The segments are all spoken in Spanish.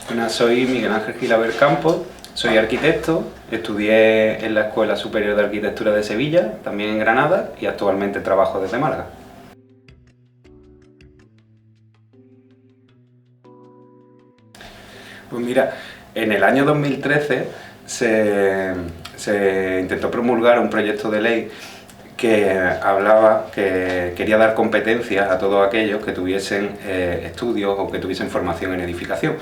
Bueno, soy Miguel Ángel Gilaber Campos, soy arquitecto, estudié en la Escuela Superior de Arquitectura de Sevilla, también en Granada, y actualmente trabajo desde Málaga. Pues mira, en el año 2013 se intentó promulgar un proyecto de ley que quería dar competencias a todos aquellos que tuviesen estudios o que tuviesen formación en edificación.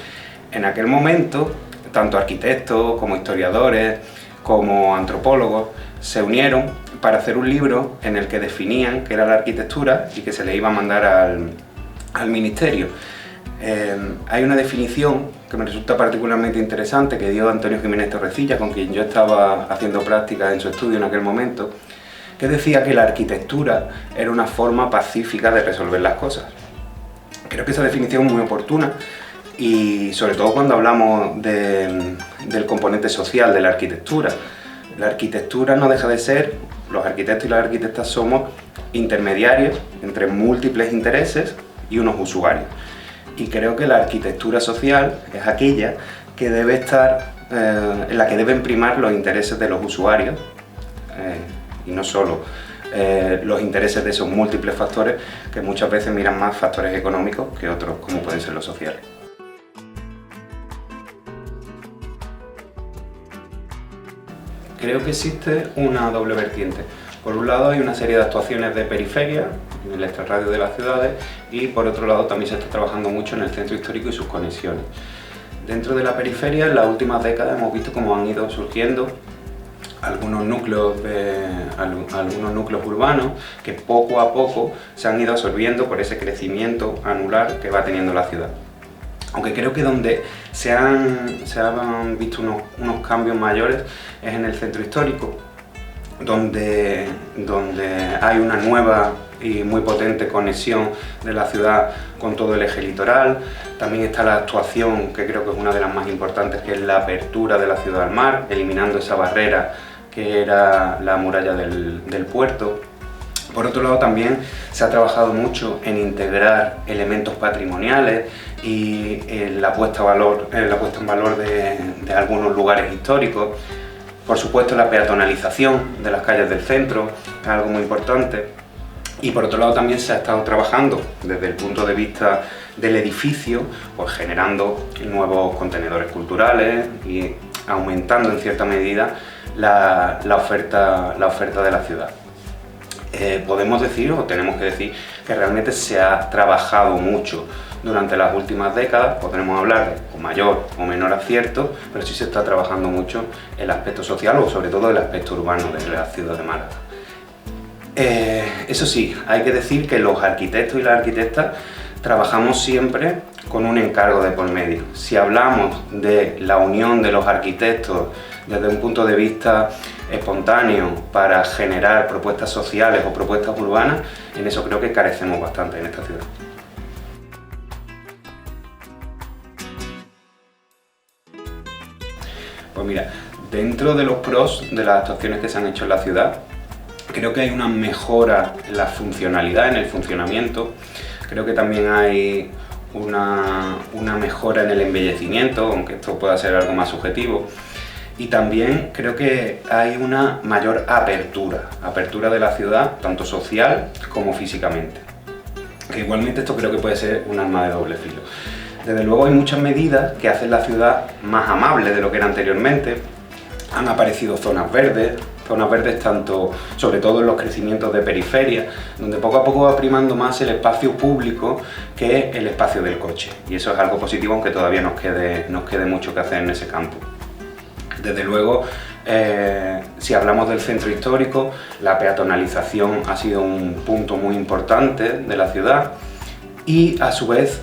En aquel momento, tanto arquitectos como historiadores, como antropólogos, se unieron para hacer un libro en el que definían qué era la arquitectura y que se le iba a mandar al ministerio. Hay una definición que me resulta particularmente interesante que dio Antonio Jiménez Torrecilla, con quien yo estaba haciendo prácticas en su estudio en aquel momento, que decía que la arquitectura era una forma pacífica de resolver las cosas. Creo que esa definición es muy oportuna y sobre todo cuando hablamos del componente social de la arquitectura. La arquitectura no deja de ser, los arquitectos y las arquitectas somos intermediarios entre múltiples intereses y unos usuarios. Y creo que la arquitectura social es aquella que debe estar, en la que deben primar los intereses de los usuarios y no solo los intereses de esos múltiples factores que muchas veces miran más factores económicos que otros, como pueden ser los sociales. Creo que existe una doble vertiente. Por un lado hay una serie de actuaciones de periferia, en el extrarradio de las ciudades, y por otro lado también se está trabajando mucho en el centro histórico y sus conexiones. Dentro de la periferia, en las últimas décadas hemos visto cómo han ido surgiendo algunos núcleos urbanos que poco a poco se han ido absorbiendo por ese crecimiento anular que va teniendo la ciudad. Aunque creo que donde se han visto unos cambios mayores es en el centro histórico, donde hay una nueva y muy potente conexión de la ciudad con todo el eje litoral. También está la actuación, que creo que es una de las más importantes, que es la apertura de la ciudad al mar, eliminando esa barrera que era la muralla del puerto. Por otro lado, también se ha trabajado mucho en integrar elementos patrimoniales y en la puesta en valor de algunos lugares históricos. Por supuesto, la peatonalización de las calles del centro es algo muy importante. Y por otro lado también se ha estado trabajando desde el punto de vista del edificio, pues generando nuevos contenedores culturales y aumentando en cierta medida la oferta de la ciudad. Podemos decir, o tenemos que decir, que realmente se ha trabajado mucho durante las últimas décadas. Podremos hablar de con mayor o menor acierto, pero sí se está trabajando mucho el aspecto social o sobre todo el aspecto urbano de la ciudad de Málaga. Eso sí, hay que decir que los arquitectos y las arquitectas trabajamos siempre con un encargo de por medio. Si hablamos de la unión de los arquitectos desde un punto de vista espontáneo para generar propuestas sociales o propuestas urbanas, en eso creo que carecemos bastante en esta ciudad. Pues mira, dentro de los pros de las actuaciones que se han hecho en la ciudad, creo que hay una mejora en la funcionalidad, en el funcionamiento. Creo que también hay una mejora en el embellecimiento, aunque esto pueda ser algo más subjetivo. Y también creo que hay una mayor apertura de la ciudad, tanto social como físicamente. Que igualmente esto creo que puede ser un arma de doble filo. Desde luego hay muchas medidas que hacen la ciudad más amable de lo que era anteriormente. Han aparecido zonas verdes tanto, sobre todo en los crecimientos de periferia, donde poco a poco va primando más el espacio público que el espacio del coche. Y eso es algo positivo, aunque todavía nos quede mucho que hacer en ese campo. Desde luego, si hablamos del centro histórico, la peatonalización ha sido un punto muy importante de la ciudad y a su vez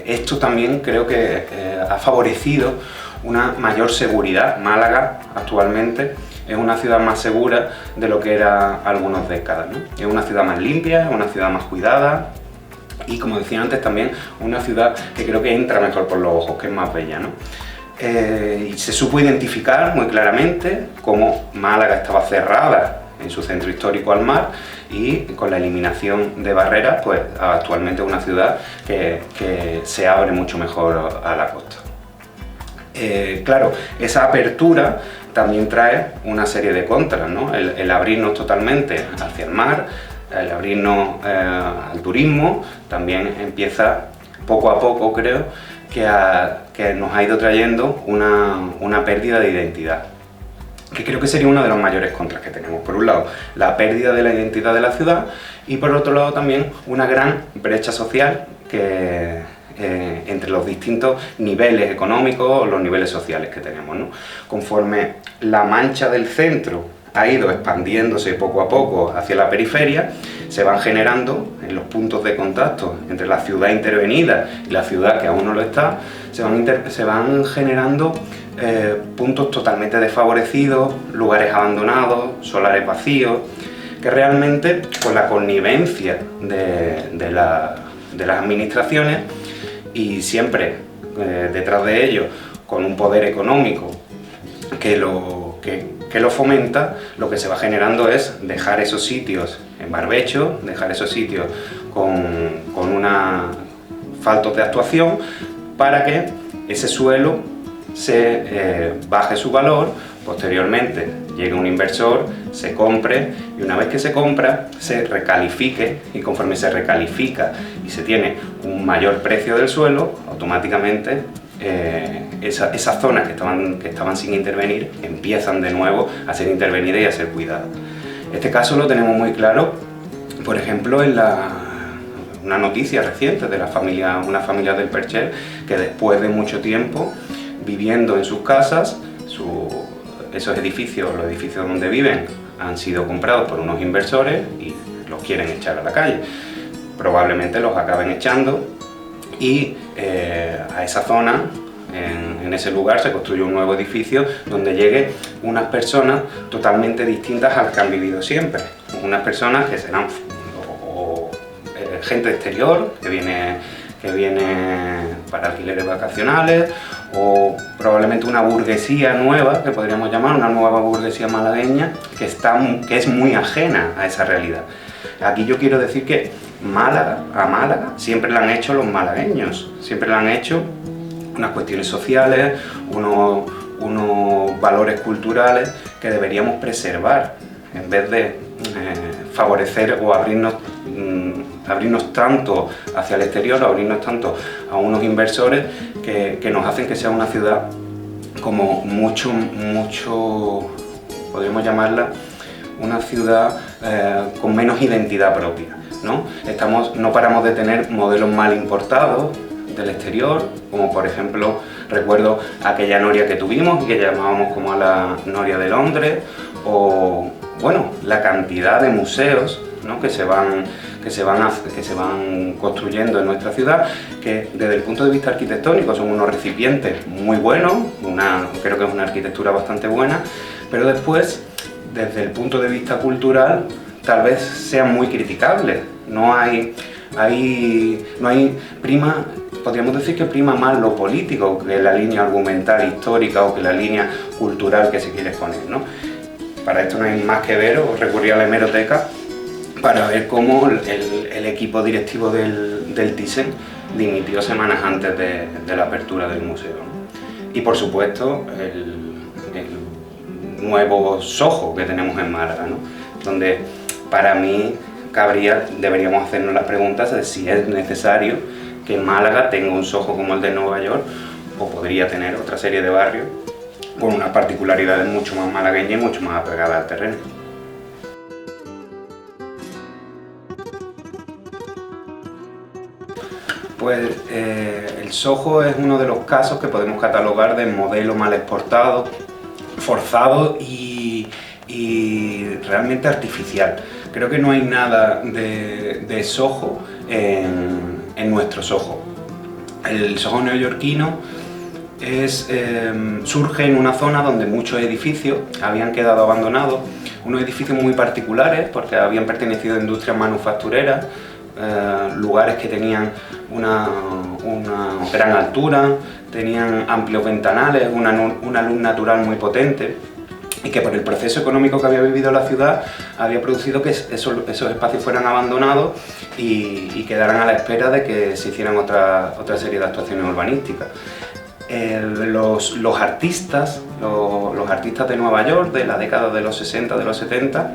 esto también creo que ha favorecido una mayor seguridad. Málaga actualmente es una ciudad más segura de lo que era algunas décadas, ¿no? Es una ciudad más limpia, es una ciudad más cuidada y, como decía antes, también una ciudad que creo que entra mejor por los ojos, que es más bella, ¿no? Y se supo identificar muy claramente cómo Málaga estaba cerrada en su centro histórico al mar y con la eliminación de barreras, pues actualmente es una ciudad que se abre mucho mejor a la costa. Claro, esa apertura también trae una serie de contras, ¿no? El abrirnos totalmente hacia el mar, el abrirnos al turismo, también empieza poco a poco, creo, que nos ha ido trayendo una pérdida de identidad, que creo que sería uno de los mayores contras que tenemos. Por un lado, la pérdida de la identidad de la ciudad y por otro lado también una gran brecha social entre los distintos niveles económicos o los niveles sociales que tenemos, ¿no? Conforme la mancha del centro ha ido expandiéndose poco a poco hacia la periferia, se van generando en los puntos de contacto entre la ciudad intervenida y la ciudad que aún no lo está, se van generando puntos totalmente desfavorecidos, lugares abandonados, solares vacíos, que realmente con la connivencia de las administraciones y siempre detrás de ello con un poder económico que lo fomenta, lo que se va generando es dejar esos sitios en barbecho, dejar esos sitios con una falta de actuación para que ese suelo se baje su valor, posteriormente llegue un inversor, se compre y una vez que se compra se recalifique, y conforme se recalifica y se tiene un mayor precio del suelo, automáticamente esas zonas que estaban sin intervenir empiezan de nuevo a ser intervenidas y a ser cuidadas. Este caso lo tenemos muy claro, por ejemplo, en una noticia reciente de una familia del Perchel, que después de mucho tiempo viviendo en sus casas, esos edificios, los edificios donde viven, han sido comprados por unos inversores y los quieren echar a la calle. Probablemente los acaben echando y a esa zona, en ese lugar, se construye un nuevo edificio donde lleguen unas personas totalmente distintas a las que han vivido siempre. Unas personas que serán gente exterior, que viene para alquileres vacacionales, o probablemente una burguesía nueva, que podríamos llamar una nueva burguesía malagueña, que es muy ajena a esa realidad. Aquí yo quiero decir que a Málaga siempre la han hecho los malagueños, siempre la han hecho unas cuestiones sociales, unos valores culturales que deberíamos preservar, en vez de favorecer o abrirnos tanto hacia el exterior, o abrirnos tanto a unos inversores que nos hacen que sea una ciudad como mucho, podríamos llamarla una ciudad con menos identidad propia, ¿no? No paramos de tener modelos mal importados del exterior, como por ejemplo recuerdo aquella noria que tuvimos y que llamábamos como la Noria de Londres, o bueno, la cantidad de museos, ¿no?, que se van construyendo en nuestra ciudad, que desde el punto de vista arquitectónico son unos recipientes muy buenos, creo que es una arquitectura bastante buena, pero después, desde el punto de vista cultural, tal vez sean muy criticables. Podríamos decir que prima más lo político que la línea argumental histórica o que la línea cultural que se quiere exponer, ¿no? Para esto no hay más que ver o recurrir a la hemeroteca para ver cómo el equipo directivo del Thyssen dimitió semanas antes de la apertura del museo, ¿no? Y por supuesto el nuevo Soho que tenemos en Málaga, ¿no?, donde para mí deberíamos hacernos las preguntas de si es necesario que Málaga tenga un Soho como el de Nueva York, o podría tener otra serie de barrios con unas particularidades mucho más malagueñas y mucho más apegadas al terreno. Pues el Soho es uno de los casos que podemos catalogar de modelo mal exportado, forzado y realmente artificial. Creo que no hay nada de Soho en nuestro Soho. El Soho neoyorquino surge en una zona donde muchos edificios habían quedado abandonados, unos edificios muy particulares porque habían pertenecido a industrias manufactureras, lugares que tenían una gran altura, tenían amplios ventanales, una luz natural muy potente, y que por el proceso económico que había vivido la ciudad había producido que esos espacios fueran abandonados y quedaran a la espera de que se hicieran otra serie de actuaciones urbanísticas. Los artistas de Nueva York de la década de los 60, de los 70,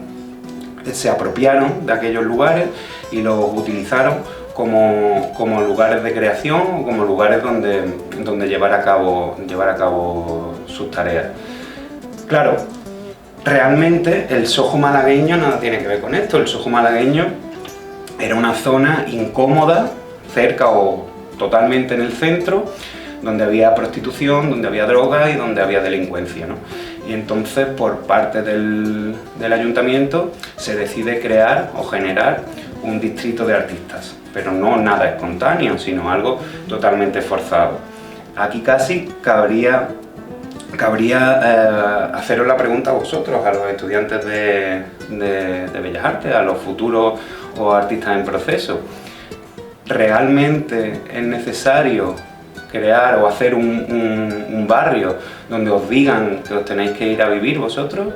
se apropiaron de aquellos lugares y los utilizaron como lugares de creación o como lugares donde llevar a cabo sus tareas. Claro, realmente el Soho malagueño nada tiene que ver con esto. El Soho malagueño era una zona incómoda, cerca o totalmente en el centro, donde había prostitución, donde había droga y donde había delincuencia, ¿no? Y entonces, por parte del ayuntamiento, se decide crear o generar un distrito de artistas, pero no nada espontáneo, sino algo totalmente forzado. Aquí casi cabría haceros la pregunta a vosotros, a los estudiantes de Bellas Artes, a los futuros o artistas en proceso. ¿Realmente es necesario crear o hacer un barrio donde os digan que os tenéis que ir a vivir vosotros?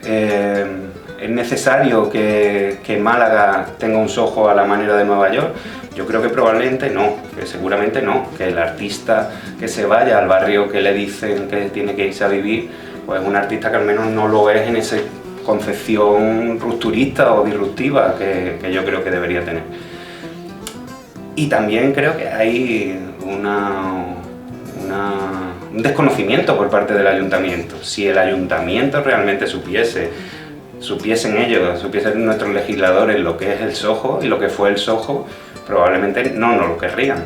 ¿Es necesario que Málaga tenga un Soho a la manera de Nueva York? Yo creo que probablemente no, que seguramente no, que el artista que se vaya al barrio que le dicen que tiene que irse a vivir, pues es un artista que al menos no lo es en esa concepción rupturista o disruptiva que yo creo que debería tener. Y también creo que hay un desconocimiento por parte del ayuntamiento. Si el ayuntamiento realmente supiesen ellos, supiesen nuestros legisladores lo que es el Soho y lo que fue el Soho, probablemente no nos lo querrían.